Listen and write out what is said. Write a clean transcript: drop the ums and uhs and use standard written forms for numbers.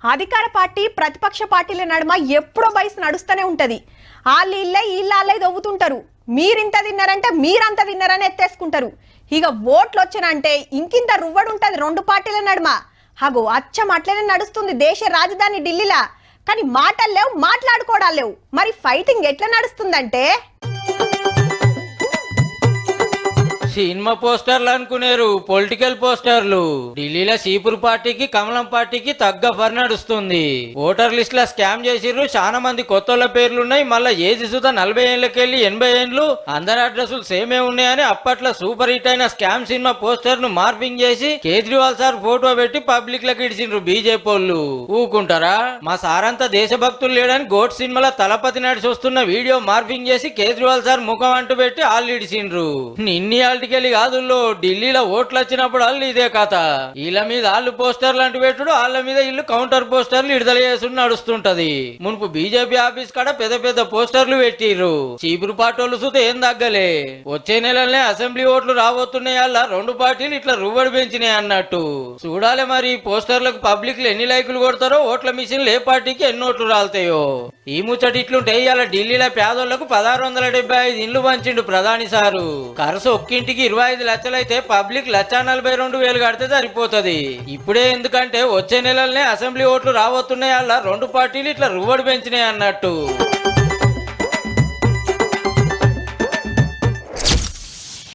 అధికార పార్టీ ప్రతిపక్ష పార్టీల నడుమ ఎప్పుడో వయసు నడుస్తూనే ఉంటది. వాళ్ళు ఇల్లే వీళ్ళే దవ్వుతుంటారు. మీరింత తిన్నారంటే మీరంత తిన్నారని ఎత్తేసుకుంటారు. ఇక ఓట్లు వచ్చానంటే ఇంకింత రువ్వడు ఉంటది రెండు పార్టీల నడుమ. హగో అచ్చం అట్లనే నడుస్తుంది దేశ రాజధాని ఢిల్లీలా. కానీ మాటలు లేవు, మాట్లాడుకోవడాలు లేవు. మరి ఫైటింగ్ ఎట్లా నడుస్తుందంటే సినిమా పోస్టర్లు అనుకునేరు పొలిటికల్ పోస్టర్లు. ఢిల్లీలో సీపూర్ పార్టీకి కమలం పార్టీకి తగ్గ ఫర్ నడుస్తుంది. ఓటర్ లిస్ట్ లో స్కామ్ చేసిర్రు. చాలా మంది కొత్తోళ్ళ పేర్లున్నాయి. మళ్ళా ఏజ్ సుధా 40 ఏళ్ళకెళ్ళి 80 ఏళ్ళు అందరి అడ్రస్లు సేమే ఉన్నాయని అప్పట్లో సూపర్ హిట్ అయిన స్కామ్ సినిమా పోస్టర్ ను మార్పింగ్ చేసి కేజ్రీవాల్ సార్ ఫోటో పెట్టి పబ్లిక్ లకి ఇడిచిండ్రు బీజేపీ వాళ్ళు. ఊకుంటారా? మా సారంతా దేశభక్తులు లేడని గోట్ సినిమాలో తలపతి నడిచి వస్తున్న వీడియో మార్పింగ్ చేసి కేజ్రీవాల్ సార్ ముఖం అంటూ పెట్టి వాళ్ళు ఇడిచిండ్రు. నిన్ని కాదుల్లో ఢిల్లీలో ఓట్లు వచ్చినప్పుడు వాళ్ళు ఇదే కథ. వీళ్ళ మీద వాళ్ళు పోస్టర్లు అంటూ పెట్టుడు, వాళ్ళ మీద ఇల్లు కౌంటర్ పోస్టర్లు విడుదల చేసి నడుస్తుంటది. మునుపు బీజేపీ ఆఫీస్ కాడ పెద్ద పెద్ద పోస్టర్లు పెట్టిర్రు. చీపురు పాటోళ్ళు సుత ఏం తగ్గలే. వచ్చే నెలలనే అసెంబ్లీ ఓట్లు రాబోతున్నాయి. వాళ్ళ రెండు పార్టీలు ఇట్లా రువ్వడి పెంచినాయి అన్నట్టు. చూడాలి మరి పోస్టర్లకు పబ్లిక్ ఎన్ని లైకులు కొడతారో, ఓట్ల మిషన్లు ఏ పార్టీకి ఎన్ని ఓట్లు రాలుతాయో. ఈ ముచ్చట ఇట్లుంటే ఇవాళ ఢిల్లీలో పేదోళ్లకు 1675 ఇండ్లు పంచిండు ప్రధాని సారు. ఖర్చు ఒక్కింటికి 25 లక్షలైతే పబ్లిక్ 1,42,000 కడితే సరిపోతుంది. ఇప్పుడే ఎందుకంటే వచ్చే నెలలనే అసెంబ్లీ ఓట్లు రాబోతున్నాయి. అలా రెండు పార్టీలు ఇట్లా రువ్వడి పెంచినాయి అన్నట్టు.